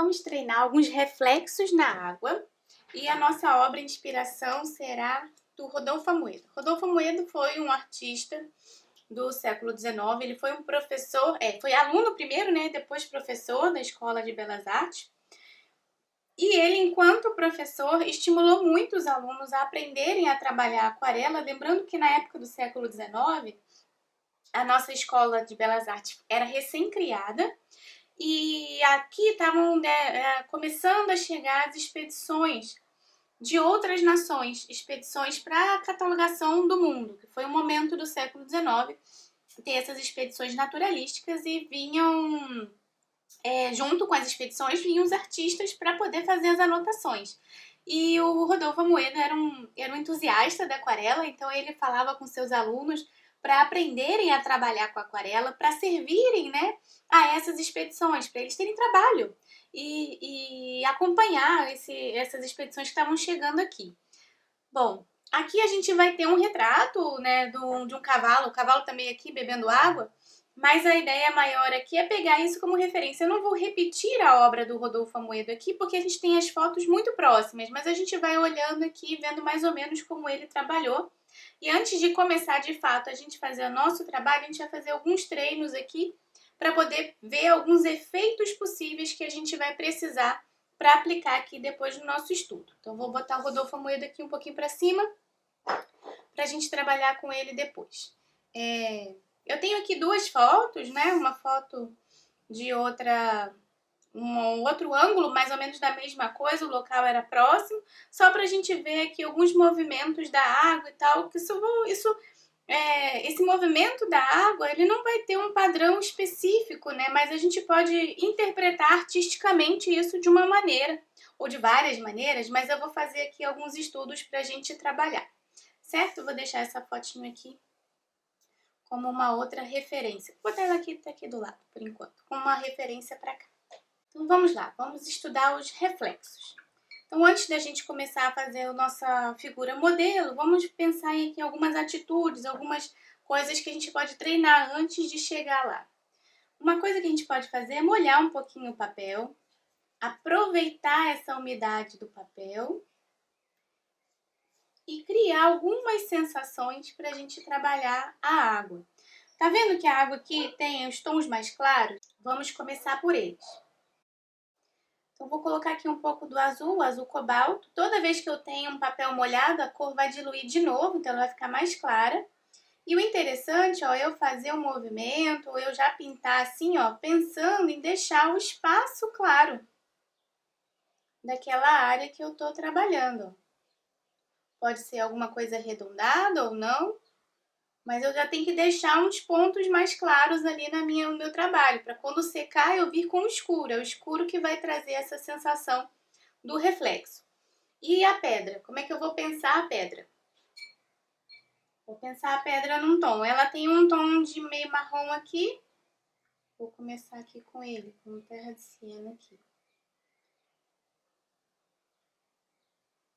vamos treinar alguns reflexos na água e a nossa obra inspiração será do Rodolfo Amoedo. Rodolfo Amoedo foi um artista do século XIX, ele foi um professor, foi aluno primeiro, né, depois professor da Escola de Belas Artes. E ele, enquanto professor, estimulou muito os alunos a aprenderem a trabalhar aquarela, lembrando que na época do século XIX, a nossa Escola de Belas Artes era recém-criada, e aqui estavam começando a chegar as expedições de outras nações, expedições para a catalogação do mundo, que foi um momento do século XIX, ter essas expedições naturalísticas e vinham, junto com as expedições, vinham os artistas para poder fazer as anotações. E o Rodolfo Amoedo era um entusiasta da aquarela, então ele falava com seus alunos para aprenderem a trabalhar com aquarela, para servirem, né, a essas expedições, para eles terem trabalho e acompanhar essas expedições que estavam chegando aqui. Bom, aqui a gente vai ter um retrato, né, de um cavalo, o cavalo também aqui bebendo água, mas a ideia maior aqui é pegar isso como referência. Eu não vou repetir a obra do Rodolfo Amoedo aqui, porque a gente tem as fotos muito próximas, mas a gente vai olhando aqui, vendo mais ou menos como ele trabalhou. E antes de começar, de fato, a gente fazer o nosso trabalho, a gente vai fazer alguns treinos aqui para poder ver alguns efeitos possíveis que a gente vai precisar para aplicar aqui depois no nosso estudo. Então, vou botar o Rodolfo Amoedo aqui um pouquinho para cima, para a gente trabalhar com ele depois. Eu tenho aqui duas fotos, né? Uma foto de um outro ângulo, mais ou menos da mesma coisa, o local era próximo, só para a gente ver aqui alguns movimentos da água e tal, que esse movimento da água, ele não vai ter um padrão específico, né? Mas a gente pode interpretar artisticamente isso de uma maneira, ou de várias maneiras, mas eu vou fazer aqui alguns estudos para a gente trabalhar, certo? Vou deixar essa fotinho aqui como uma outra referência. Vou botar ela aqui, tá aqui do lado, por enquanto, como uma referência para cá. Então vamos lá, vamos estudar os reflexos. Então antes da gente começar a fazer a nossa figura modelo, vamos pensar aqui em algumas atitudes, algumas coisas que a gente pode treinar antes de chegar lá. Uma coisa que a gente pode fazer é molhar um pouquinho o papel, aproveitar essa umidade do papel e criar algumas sensações para a gente trabalhar a água. Tá vendo que a água aqui tem os tons mais claros? Vamos começar por eles. Então, vou colocar aqui um pouco do azul, azul cobalto. Toda vez que eu tenho um papel molhado, a cor vai diluir de novo, então ela vai ficar mais clara. E o interessante, ó, eu fazer um movimento, ou eu já pintar assim, ó, pensando em deixar o espaço claro daquela área que eu tô trabalhando. Pode ser alguma coisa arredondada ou não, mas eu já tenho que deixar uns pontos mais claros ali no meu trabalho, para quando secar eu vir com o escuro. É o escuro que vai trazer essa sensação do reflexo. E a pedra? Como é que eu vou pensar a pedra? Vou pensar a pedra num tom. Ela tem um tom de meio marrom aqui. Vou começar aqui com ele, com terra de siena aqui.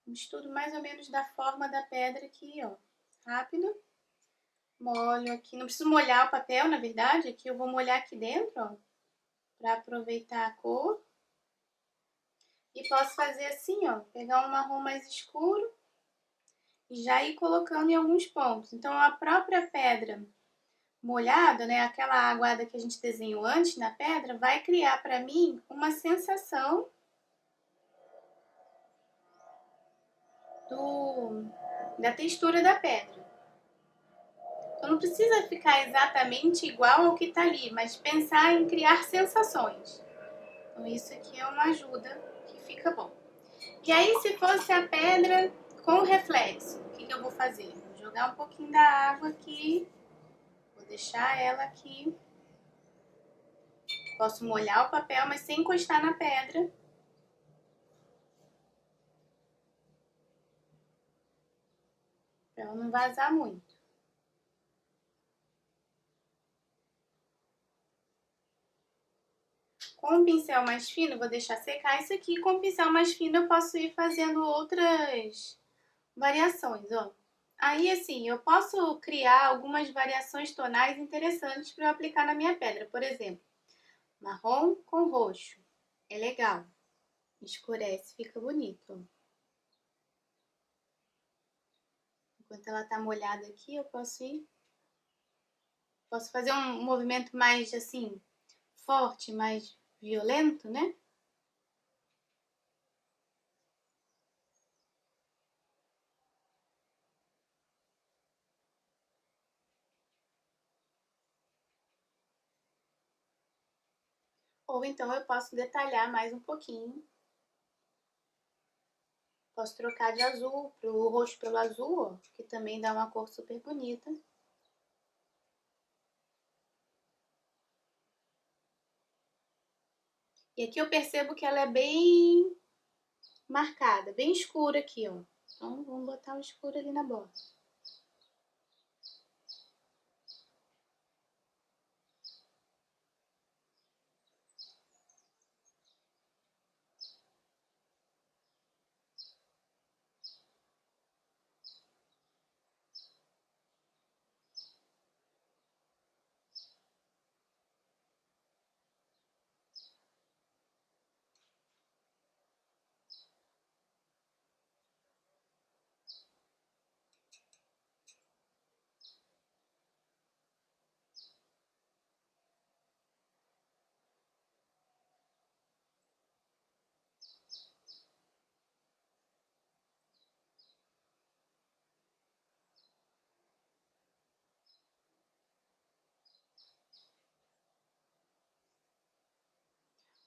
Um estudo mais ou menos da forma da pedra aqui, ó. Rápido. Molho aqui. Não preciso molhar o papel, na verdade. Aqui eu vou molhar aqui dentro, ó. Pra aproveitar a cor. E posso fazer assim, ó. Pegar um marrom mais escuro. E já ir colocando em alguns pontos. Então, a própria pedra molhada, né, aquela aguada que a gente desenhou antes na pedra, vai criar para mim uma sensação da textura da pedra. Então, não precisa ficar exatamente igual ao que está ali, mas pensar em criar sensações. Então, isso aqui é uma ajuda que fica bom. E aí, se fosse a pedra com reflexo, o que eu vou fazer? Vou jogar um pouquinho da água aqui, vou deixar ela aqui. Posso molhar o papel, mas sem encostar na pedra. Para ela não vazar muito. Com um pincel mais fino, vou deixar secar isso aqui. Com um pincel mais fino, eu posso ir fazendo outras variações, ó. Aí, assim, eu posso criar algumas variações tonais interessantes para eu aplicar na minha pedra. Por exemplo, marrom com roxo. É legal. escurece, fica bonito, ó. Enquanto ela tá molhada aqui, eu posso fazer um movimento mais, assim, forte, mais violento, né? Ou então eu posso detalhar mais um pouquinho. Posso trocar de azul pro roxo pelo azul, ó, que também dá uma cor super bonita. E aqui eu percebo que ela é bem marcada, bem escura aqui, ó. Então vamos botar o escuro ali na borda.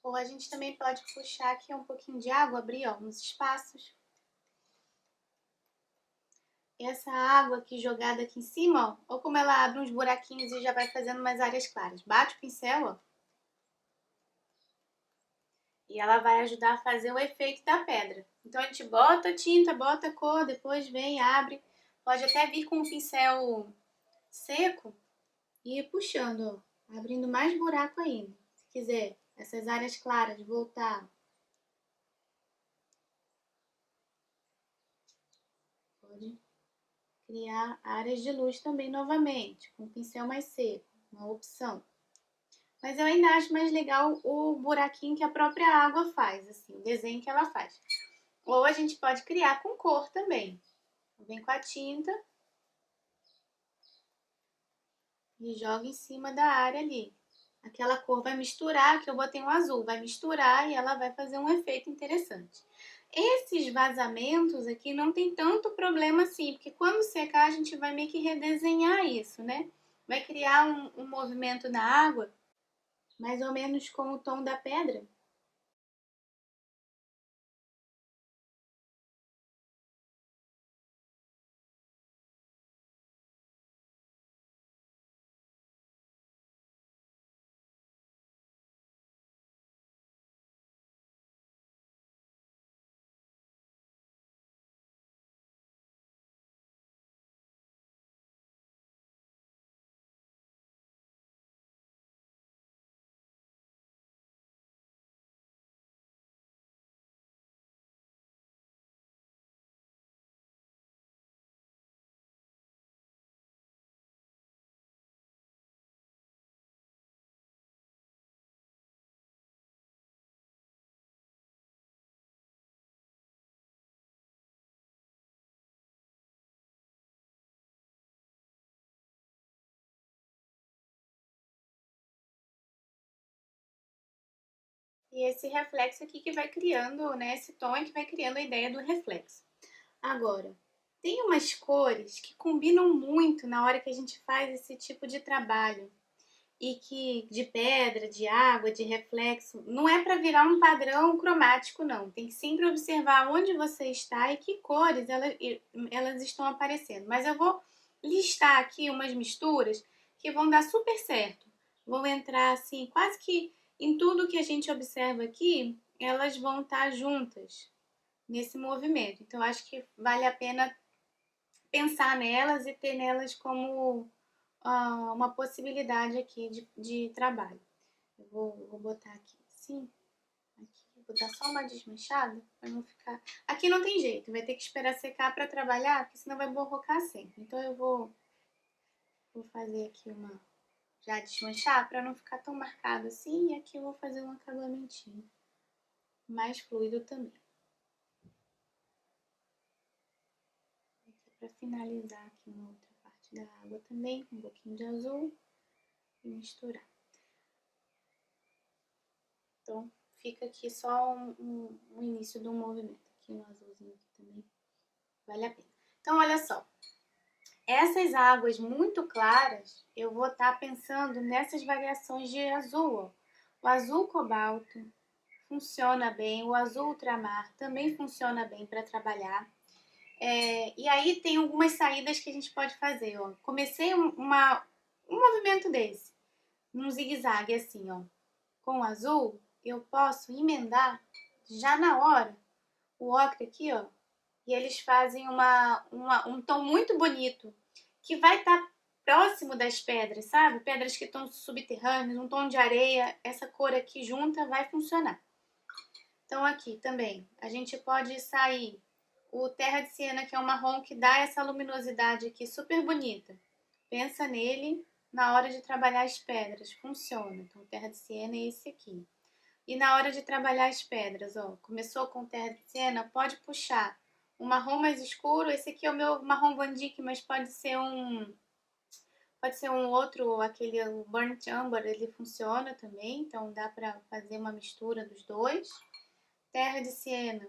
Ou a gente também pode puxar aqui um pouquinho de água, abrir, ó, nos espaços. Essa água aqui jogada aqui em cima, ó, como ela abre uns buraquinhos e já vai fazendo umas áreas claras. Bate o pincel, ó. E ela vai ajudar a fazer o efeito da pedra. Então a gente bota a tinta, bota a cor, depois vem, abre. Pode até vir com o pincel seco e ir puxando, ó, abrindo mais buraco ainda. Se quiser essas áreas claras voltar, pode criar áreas de luz também novamente, com o pincel mais seco, uma opção. Mas eu ainda acho mais legal o buraquinho que a própria água faz, assim, o desenho que ela faz. Ou a gente pode criar com cor também. Vem com a tinta e joga em cima da área ali. Aquela cor vai misturar, que eu botei um azul, vai misturar e ela vai fazer um efeito interessante. Esses vazamentos aqui não tem tanto problema assim, porque quando secar a gente vai meio que redesenhar isso, né? Vai criar um movimento na água, mais ou menos com o tom da pedra. E esse reflexo aqui que vai criando, né? Esse tom é que vai criando a ideia do reflexo. Agora, tem umas cores que combinam muito na hora que a gente faz esse tipo de trabalho. E que de pedra, de água, de reflexo, não é para virar um padrão cromático, não. Tem que sempre observar onde você está e que cores elas estão aparecendo. Mas eu vou listar aqui umas misturas que vão dar super certo. Vão entrar assim, quase que em tudo que a gente observa aqui, elas vão estar juntas nesse movimento. Então, acho que vale a pena pensar nelas e ter nelas como uma possibilidade aqui de trabalho. Eu vou botar aqui assim, aqui, vou dar só uma desmanchada para não ficar. Aqui não tem jeito, vai ter que esperar secar para trabalhar, porque senão vai borrocar sempre. Então eu vou fazer aqui uma já desmanchar para não ficar tão marcado assim, e aqui eu vou fazer um acabamentinho. mais fluido também. Para finalizar aqui na outra parte da água também, com um pouquinho de azul e misturar. Então, fica aqui só um início do movimento. Aqui no azulzinho aqui também vale a pena. Então, olha só. Essas águas muito claras, eu vou estar pensando nessas variações de azul. Ó. O azul cobalto funciona bem, o azul ultramar também funciona bem para trabalhar. E aí tem algumas saídas que a gente pode fazer. Ó. Comecei um movimento desse, num zigue-zague assim, ó. Com o azul, eu posso emendar já na hora o ocre aqui, ó. E eles fazem um tom muito bonito, que vai estar próximo das pedras, sabe? Pedras que estão subterrâneas, um tom de areia, essa cor aqui junta vai funcionar. Então aqui também, a gente pode sair o terra de siena, que é um marrom que dá essa luminosidade aqui super bonita. Pensa nele na hora de trabalhar as pedras, funciona. Então terra de siena é esse aqui. E na hora de trabalhar as pedras, ó, começou com terra de siena, pode puxar um marrom mais escuro. Esse aqui é o meu marrom Van Dyck, mas pode ser um outro, aquele burnt umber, ele funciona também, então dá para fazer uma mistura dos dois. Terra de siena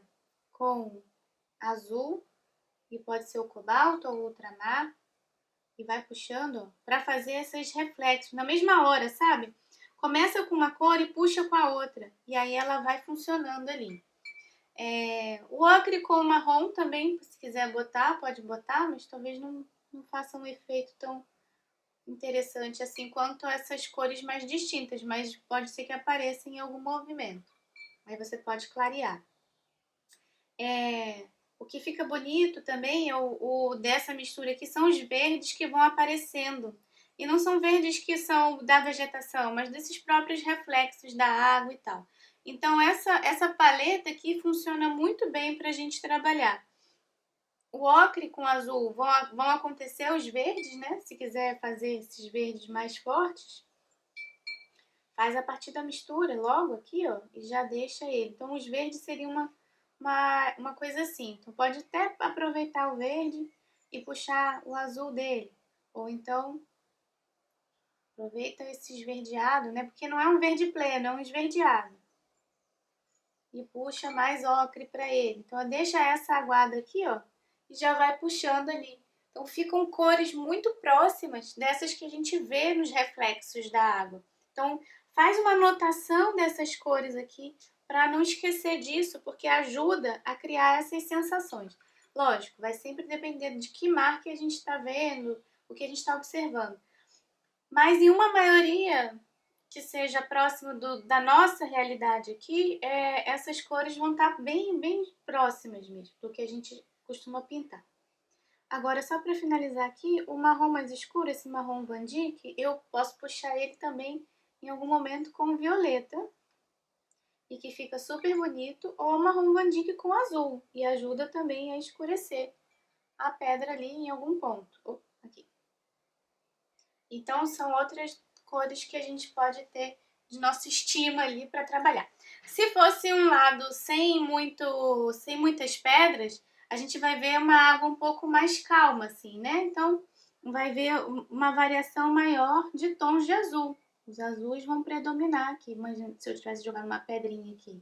com azul, e pode ser o cobalto ou o ultramar, e vai puxando para fazer esses reflexos na mesma hora, sabe? Começa com uma cor e puxa com a outra, e aí ela vai funcionando ali. O ocre com o marrom também, se quiser botar, pode botar, mas talvez não faça um efeito tão interessante assim quanto essas cores mais distintas, mas pode ser que apareça em algum movimento. Aí você pode clarear. O que fica bonito também é o dessa mistura aqui são os verdes que vão aparecendo. E não são verdes que são da vegetação, mas desses próprios reflexos da água e tal. Então essa paleta aqui funciona muito bem para a gente trabalhar. O ocre com azul vão acontecer os verdes, né? Se quiser fazer esses verdes mais fortes, faz a partir da mistura logo aqui, ó, e já deixa ele. Então os verdes seriam uma coisa assim. Então pode até aproveitar o verde e puxar o azul dele. Ou então aproveita esse esverdeado, né? Porque não é um verde pleno, é um esverdeado. E puxa mais ocre para ele. Então deixa essa aguada aqui, ó, e já vai puxando ali. Então ficam cores muito próximas dessas que a gente vê nos reflexos da água. Então faz uma anotação dessas cores aqui para não esquecer disso, porque ajuda a criar essas sensações. Lógico, vai sempre depender de que mar que a gente está vendo, o que a gente está observando. Mas em uma maioria que seja próximo da nossa realidade aqui, essas cores vão estar bem, bem próximas mesmo do que a gente costuma pintar. Agora, só para finalizar aqui, o marrom mais escuro, esse marrom Van Dyck, eu posso puxar ele também em algum momento com violeta, e que fica super bonito, ou o marrom Van Dyck com azul, e ajuda também a escurecer a pedra ali em algum ponto. Aqui. Então, são outras cores que a gente pode ter de nosso estima ali para trabalhar. Se fosse um lado sem muitas pedras, a gente vai ver uma água um pouco mais calma, assim, né? Então, vai ver uma variação maior de tons de azul. Os azuis vão predominar aqui. Imagina se eu tivesse jogado uma pedrinha aqui.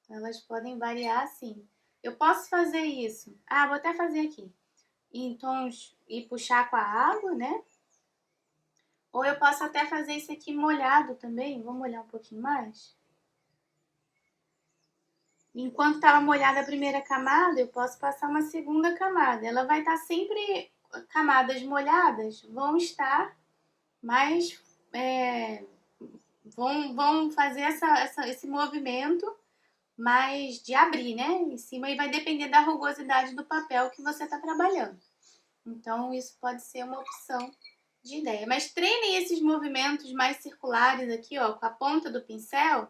Então, elas podem variar assim. Eu posso fazer isso. Vou até fazer aqui. Em tons e puxar com a água, né? Ou eu posso até fazer isso aqui molhado também. Vou molhar um pouquinho mais. Enquanto estava molhada a primeira camada, eu posso passar uma segunda camada. Ela vai estar sempre... Camadas molhadas vão estar mais... vão fazer esse movimento mais de abrir, né? Em cima, e vai depender da rugosidade do papel que você está trabalhando. Então, isso pode ser uma opção de ideia. Mas treinem esses movimentos mais circulares aqui, ó, com a ponta do pincel,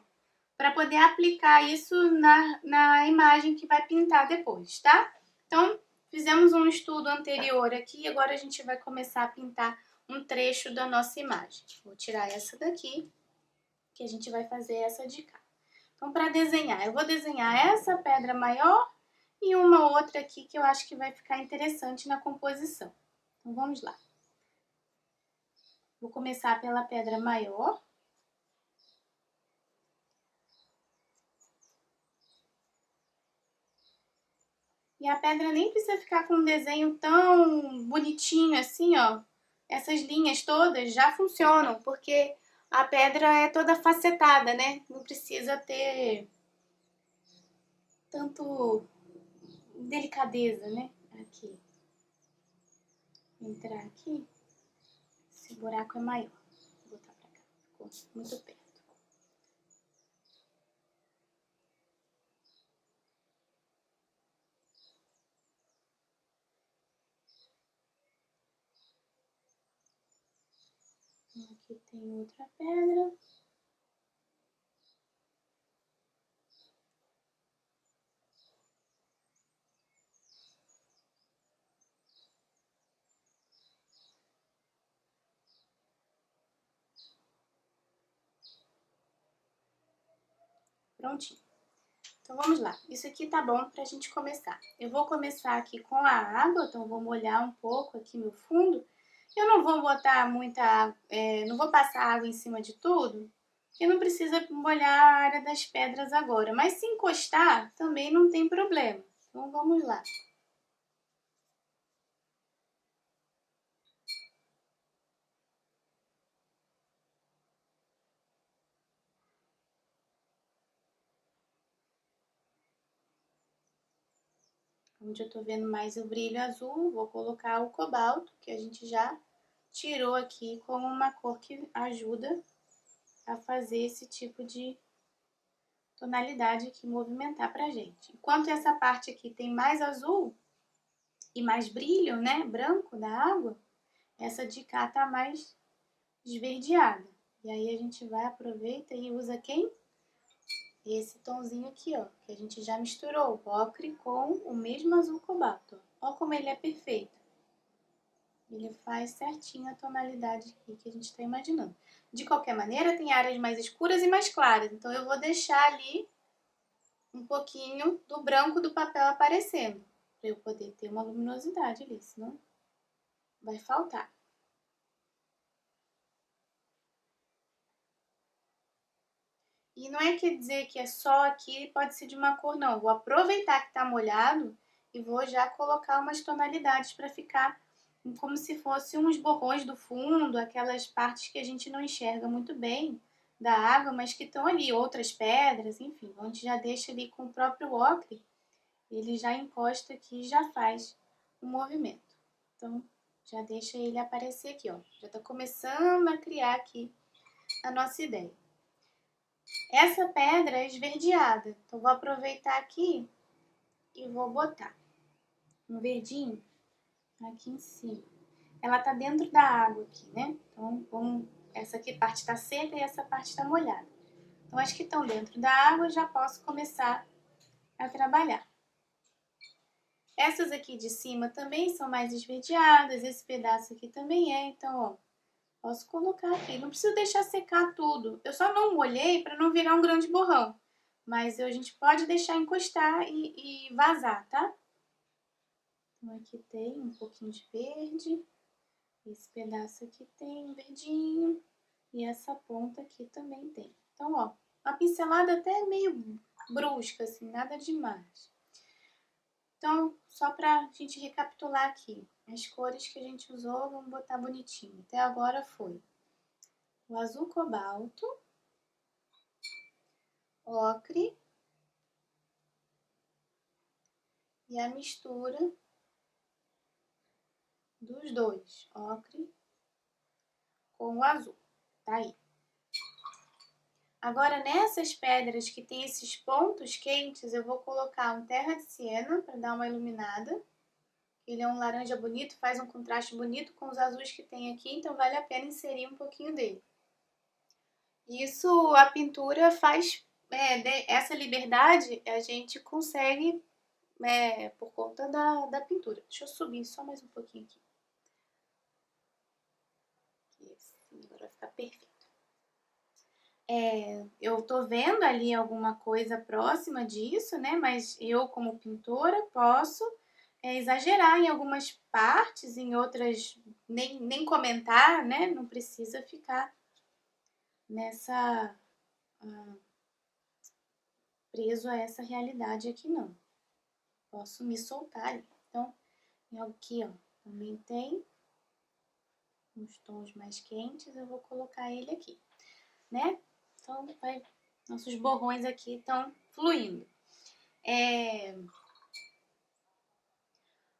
para poder aplicar isso na imagem que vai pintar depois, tá? Então, fizemos um estudo anterior aqui, agora a gente vai começar a pintar um trecho da nossa imagem. Vou tirar essa daqui, que a gente vai fazer essa de cá. Então, para desenhar, eu vou desenhar essa pedra maior e uma outra aqui que eu acho que vai ficar interessante na composição. Então, vamos lá. Vou começar pela pedra maior. E a pedra nem precisa ficar com um desenho tão bonitinho assim, ó. Essas linhas todas já funcionam, porque a pedra é toda facetada, né? Não precisa ter tanto delicadeza, né? Aqui. Entrar aqui. Esse buraco é maior. Vou botar pra cá. Ficou muito perto. Aqui tem outra pedra. Prontinho. Então vamos lá. Isso aqui tá bom pra gente começar. Eu vou começar aqui com a água, então vou molhar um pouco aqui no fundo. Eu não vou botar muita água, não vou passar água em cima de tudo, porque não precisa molhar a área das pedras agora. Mas se encostar, também não tem problema. Então vamos lá. Onde eu tô vendo mais o brilho azul, vou colocar o cobalto, que a gente já tirou aqui como uma cor que ajuda a fazer esse tipo de tonalidade aqui movimentar pra gente. Enquanto essa parte aqui tem mais azul e mais brilho, né, branco da água, essa de cá tá mais esverdeada. E aí a gente vai, aproveita e usa quem? Esse tomzinho aqui, ó, que a gente já misturou o ocre com o mesmo azul cobalto. Ó como ele é perfeito. Ele faz certinho a tonalidade aqui que a gente está imaginando. De qualquer maneira, tem áreas mais escuras e mais claras, então eu vou deixar ali um pouquinho do branco do papel aparecendo, para eu poder ter uma luminosidade ali, senão vai faltar. E não é quer dizer que é só aqui, pode ser de uma cor, não. Eu vou aproveitar que está molhado e vou já colocar umas tonalidades para ficar como se fosse uns borrões do fundo, aquelas partes que a gente não enxerga muito bem da água, mas que estão ali, outras pedras, enfim. A gente já deixa ali com o próprio ocre, ele já encosta aqui e já faz um movimento. Então, já deixa ele aparecer aqui, ó. Já está começando a criar aqui a nossa ideia. Essa pedra é esverdeada, então vou aproveitar aqui e vou botar um verdinho aqui em cima. Ela tá dentro da água aqui, né? Então, essa aqui parte tá seca e essa parte tá molhada. Então, as que estão dentro da água já posso começar a trabalhar. Essas aqui de cima também são mais esverdeadas, esse pedaço aqui também é, então, ó, posso colocar aqui. Não preciso deixar secar tudo. Eu só não molhei para não virar um grande borrão. Mas a gente pode deixar encostar e vazar, tá? Então aqui tem um pouquinho de verde. Esse pedaço aqui tem um verdinho. E essa ponta aqui também tem. Então, ó, uma pincelada até meio brusca, assim, nada demais. Então, só pra gente recapitular aqui. As cores que a gente usou, vamos botar bonitinho. Até agora foi o azul cobalto, ocre e a mistura dos dois, ocre com o azul, tá aí. Agora, nessas pedras que tem esses pontos quentes, eu vou colocar um terra de siena para dar uma iluminada. Ele é um laranja bonito, faz um contraste bonito com os azuis que tem aqui, então vale a pena inserir um pouquinho dele. Isso, a pintura faz, essa liberdade a gente consegue por conta da pintura. Deixa eu subir só mais um pouquinho aqui. Assim, agora vai ficar perfeito. eu tô vendo ali alguma coisa próxima disso, né? Mas eu, como pintora, posso exagerar em algumas partes, em outras nem comentar, né? Não precisa ficar nessa preso a essa realidade aqui, não. Posso me soltar ali. Então, aqui, ó, também tem uns tons mais quentes, eu vou colocar ele aqui, né? Então, nossos borrões aqui estão fluindo.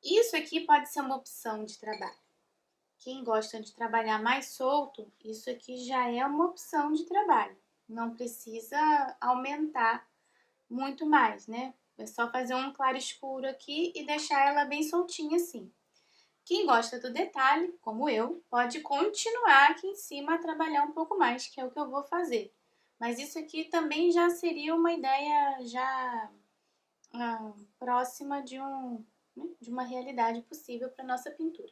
Isso aqui pode ser uma opção de trabalho. Quem gosta de trabalhar mais solto, isso aqui já é uma opção de trabalho. Não precisa aumentar muito mais, né? É só fazer um claro escuro aqui e deixar ela bem soltinha assim. Quem gosta do detalhe, como eu, pode continuar aqui em cima a trabalhar um pouco mais, que é o que eu vou fazer. Mas isso aqui também já seria uma ideia já próxima de uma realidade possível para nossa pintura.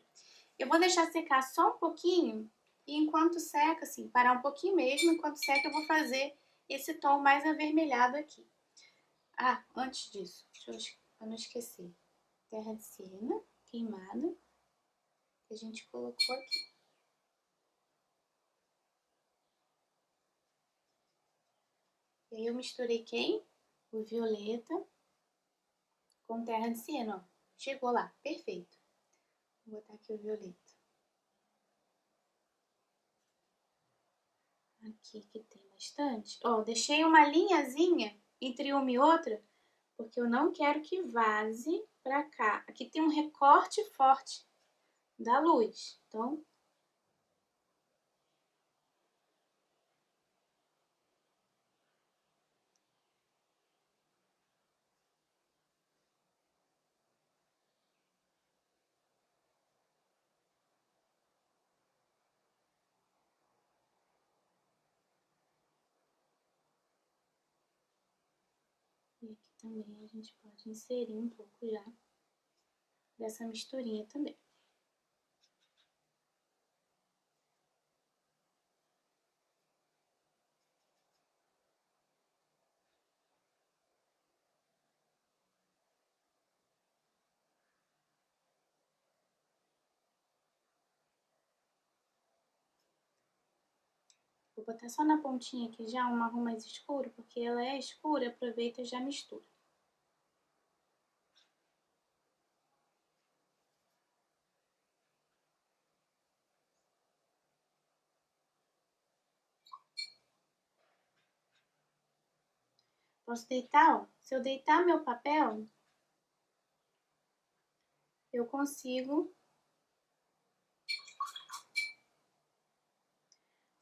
Eu vou deixar secar só um pouquinho e enquanto seca, assim, parar um pouquinho mesmo, enquanto seca eu vou fazer esse tom mais avermelhado aqui. Ah, antes disso, para não esquecer, terra de siena queimada que a gente colocou aqui. E aí eu misturei quem? O violeta com terra de siena, ó. Chegou lá, perfeito. Vou botar aqui o violeta. Aqui que tem bastante. Ó, deixei uma linhazinha entre uma e outra, porque eu não quero que vaze pra cá. Aqui tem um recorte forte da luz, então... E aqui também a gente pode inserir um pouco já dessa misturinha também. Vou botar só na pontinha aqui já um marrom mais escuro, porque ela é escura, aproveita e já mistura. Posso deitar, ó. Se eu deitar meu papel, eu consigo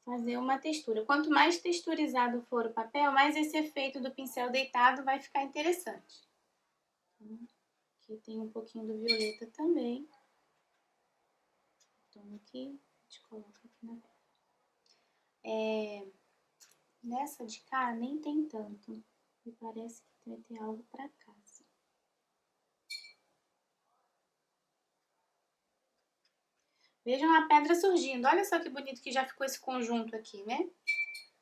fazer uma textura. Quanto mais texturizado for o papel, mais esse efeito do pincel deitado vai ficar interessante. Aqui tem um pouquinho do violeta também. Então aqui, a gente coloca aqui na pedra. Nessa de cá nem tem tanto. Me parece que vai ter algo pra cá. Assim. Vejam a pedra surgindo. Olha só que bonito que já ficou esse conjunto aqui, né?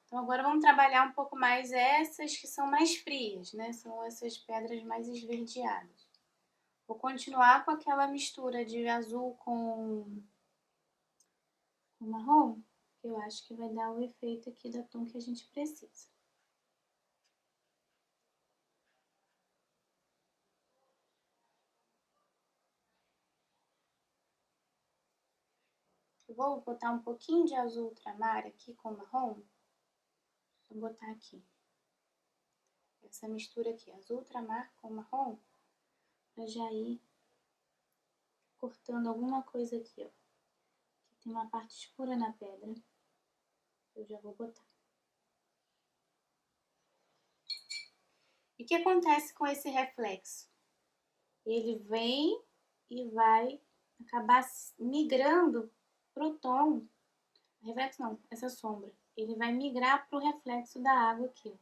Então agora vamos trabalhar um pouco mais essas que são mais frias, né? São essas pedras mais esverdeadas. Vou continuar com aquela mistura de azul com marrom, que eu acho que vai dar o efeito aqui da tom que a gente precisa. Eu vou botar um pouquinho de azul ultramar aqui com marrom. Vou botar aqui. Essa mistura aqui, azul ultramar com marrom, pra já ir cortando alguma coisa aqui, ó. Aqui tem uma parte escura na pedra. Eu já vou botar. E o que acontece com esse reflexo? Ele vem e vai acabar migrando pro tom. Reflexo não, essa sombra. Ele vai migrar pro reflexo da água aqui, ó.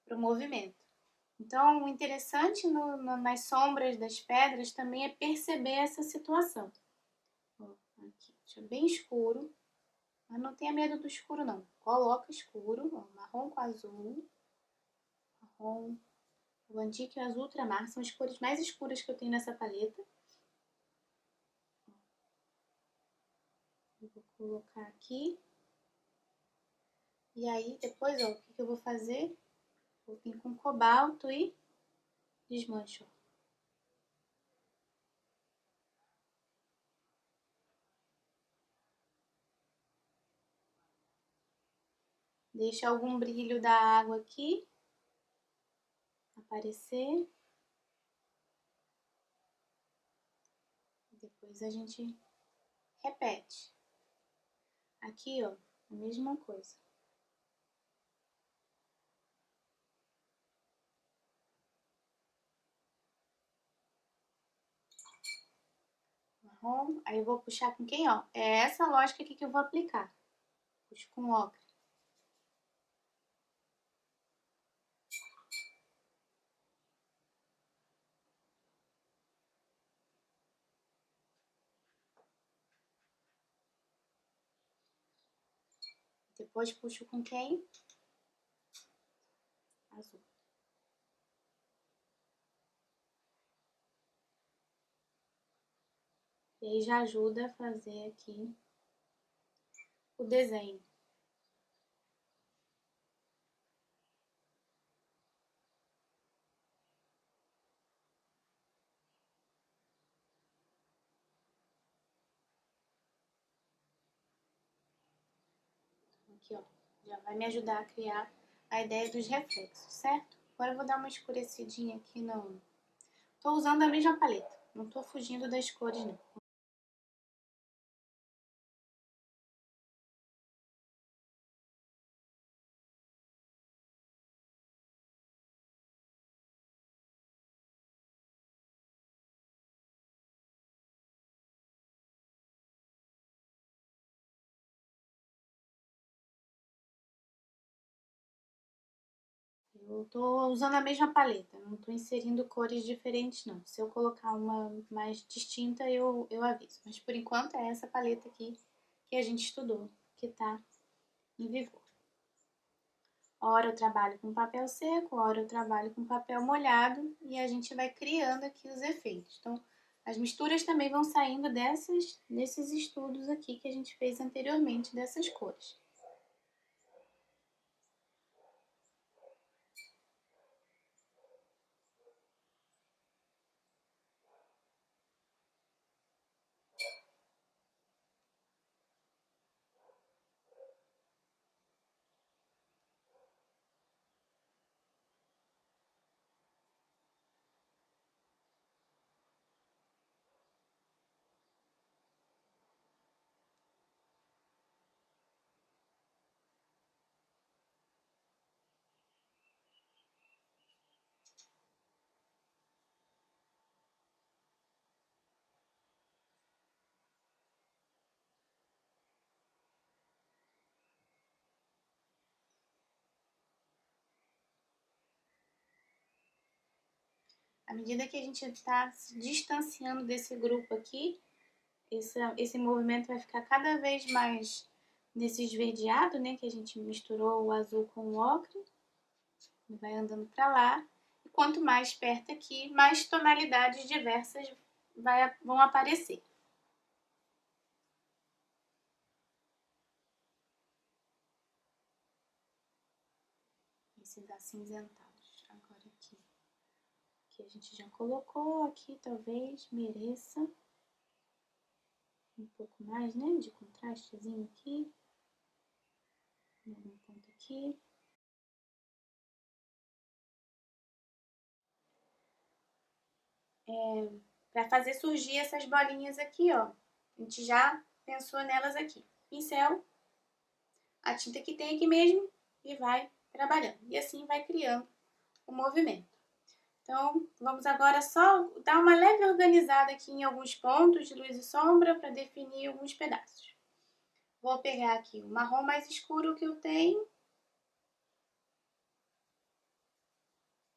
Pro movimento. Então, o interessante nas sombras das pedras também é perceber essa situação. Ó, aqui. Deixa bem escuro. Mas não tenha medo do escuro, não. Coloca escuro, ó, marrom com azul. Marrom. O antique e o azul ultramar são as cores mais escuras que eu tenho nessa paleta. Eu vou colocar aqui. E aí, depois, ó, o que eu vou fazer? Vou vir com cobalto e desmancho. Deixa algum brilho da água aqui aparecer. Depois a gente repete. Aqui, ó, a mesma coisa. Marrom, aí eu vou puxar com quem, ó? É essa lógica aqui que eu vou aplicar. Puxo com ocre. Depois puxo com quem? Azul. E aí já ajuda a fazer aqui o desenho. Aqui, ó, já vai me ajudar a criar a ideia dos reflexos, certo? Agora eu vou dar uma escurecidinha aqui no... Tô usando a mesma paleta, não tô fugindo das cores, não. Eu tô usando a mesma paleta, não tô inserindo cores diferentes, não. Se eu colocar uma mais distinta, eu aviso. Mas por enquanto é essa paleta aqui que a gente estudou, que tá em vigor. Hora eu trabalho com papel seco, hora eu trabalho com papel molhado e a gente vai criando aqui os efeitos. Então, as misturas também vão saindo desses estudos aqui que a gente fez anteriormente dessas cores. À medida que a gente está se distanciando desse grupo aqui, esse movimento vai ficar cada vez mais nesse esverdeado, né? Que a gente misturou o azul com o ocre. Vai andando para lá. E quanto mais perto aqui, mais tonalidades diversas vão aparecer. Esses acinzentados. Agora aqui. Aqui a gente já colocou, aqui talvez mereça um pouco mais, né, de contrastezinho aqui. Em algum ponto aqui. Para fazer surgir essas bolinhas aqui, ó. A gente já pensou nelas aqui. Pincel, a tinta que tem aqui mesmo e vai trabalhando. E assim vai criando o movimento. Então, vamos agora só dar uma leve organizada aqui em alguns pontos de luz e sombra para definir alguns pedaços. Vou pegar aqui o marrom mais escuro que eu tenho,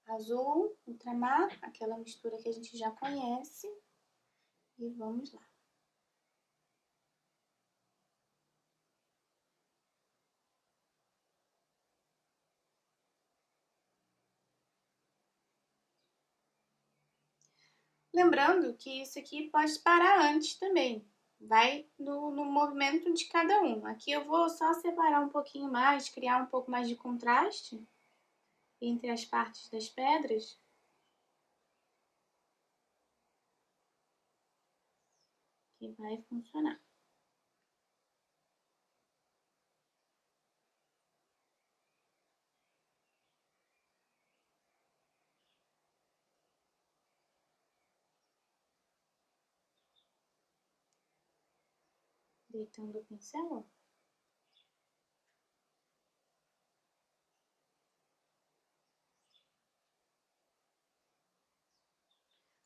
azul, ultramar, aquela mistura que a gente já conhece, e vamos lá. Lembrando que isso aqui pode parar antes também. Vai no movimento de cada um. Aqui eu vou só separar um pouquinho mais, criar um pouco mais de contraste entre as partes das pedras. Que vai funcionar. Deitando o pincel, ó.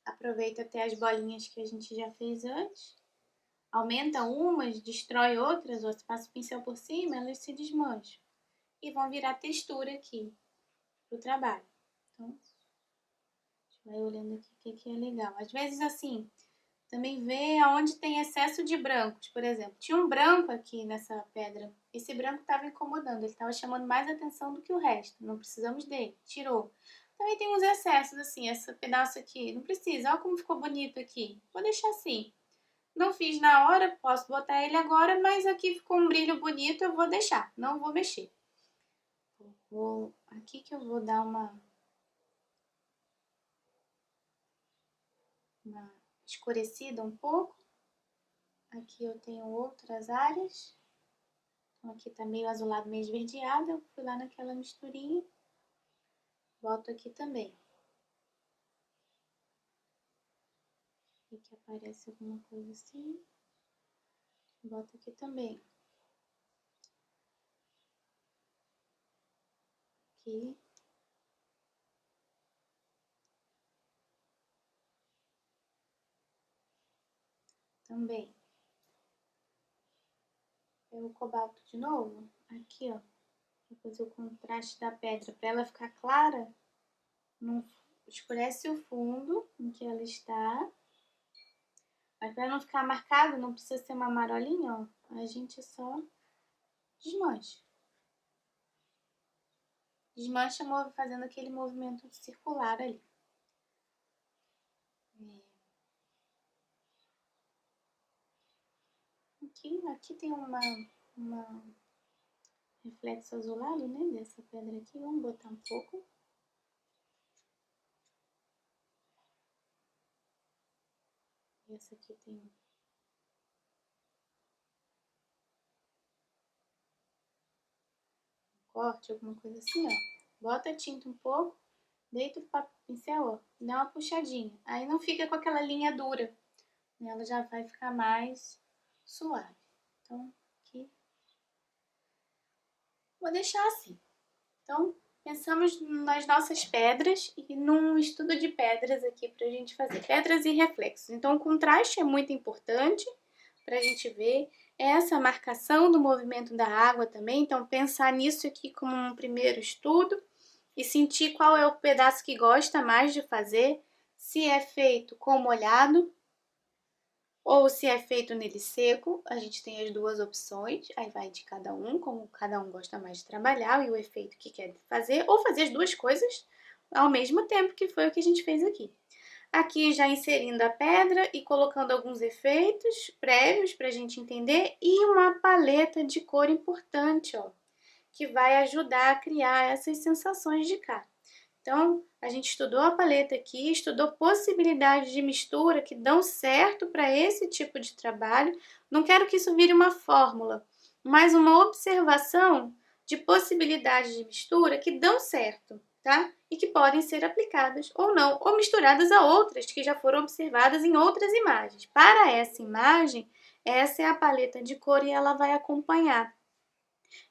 Aproveita até as bolinhas que a gente já fez antes. Aumenta umas, destrói outras, ou passa o pincel por cima, elas se desmancham. E vão virar textura aqui pro trabalho. Então, a gente vai olhando aqui o que é legal. Às vezes, assim, também vê aonde tem excesso de brancos, por exemplo. Tinha um branco aqui nessa pedra. Esse branco estava incomodando, ele estava chamando mais atenção do que o resto. Não precisamos dele, tirou. Também tem uns excessos, assim, esse pedaço aqui. Não precisa, olha como ficou bonito aqui. Vou deixar assim. Não fiz na hora, posso botar ele agora, mas aqui ficou um brilho bonito, eu vou deixar. Não vou mexer. Aqui que eu vou dar uma escurecida um pouco. Aqui eu tenho outras áreas. Então aqui tá meio azulado, meio esverdeado. Eu fui lá naquela misturinha. Boto aqui também. Aqui aparece alguma coisa assim. Boto aqui também. Aqui. Também. Pego o cobalto de novo. Aqui, ó. Vou fazer o contraste da pedra. Para ela ficar clara, não escurece o fundo em que ela está. Mas para não ficar marcado, não precisa ser uma marolinha, ó. A gente só desmancha. Desmancha fazendo aquele movimento circular ali. Aqui tem uma reflexo azulado, né, dessa pedra aqui. Vamos botar um pouco. Essa aqui tem um corte, alguma coisa assim, ó. Bota a tinta um pouco, deita o pincel, ó, dá uma puxadinha. Aí não fica com aquela linha dura. Ela já vai ficar mais suave. Então, aqui. Vou deixar assim. Então, pensamos nas nossas pedras e num estudo de pedras aqui pra gente fazer. Pedras e reflexos. Então, o contraste é muito importante pra gente ver essa marcação do movimento da água também. Então, pensar nisso aqui como um primeiro estudo e sentir qual é o pedaço que gosta mais de fazer, se é feito com molhado ou se é feito nele seco. A gente tem as duas opções, aí vai de cada um, como cada um gosta mais de trabalhar e o efeito que quer fazer, ou fazer as duas coisas ao mesmo tempo, que foi o que a gente fez aqui. Aqui já inserindo a pedra e colocando alguns efeitos prévios para a gente entender e uma paleta de cor importante, ó, que vai ajudar a criar essas sensações de cá. Então, a gente estudou a paleta aqui, estudou possibilidades de mistura que dão certo para esse tipo de trabalho. Não quero que isso vire uma fórmula, mas uma observação de possibilidades de mistura que dão certo, tá? E que podem ser aplicadas ou não, ou misturadas a outras que já foram observadas em outras imagens. Para essa imagem, essa é a paleta de cor e ela vai acompanhar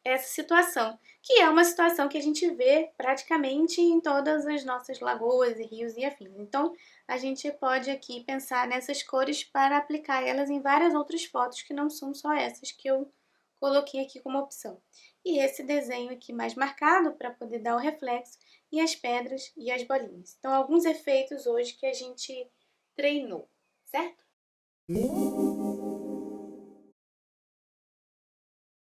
essa situação, que é uma situação que a gente vê praticamente em todas as nossas lagoas e rios e afins. Então, a gente pode aqui pensar nessas cores para aplicar elas em várias outras fotos que não são só essas que eu coloquei aqui como opção. E esse desenho aqui mais marcado para poder dar o reflexo e as pedras e as bolinhas. Então, alguns efeitos hoje que a gente treinou, certo?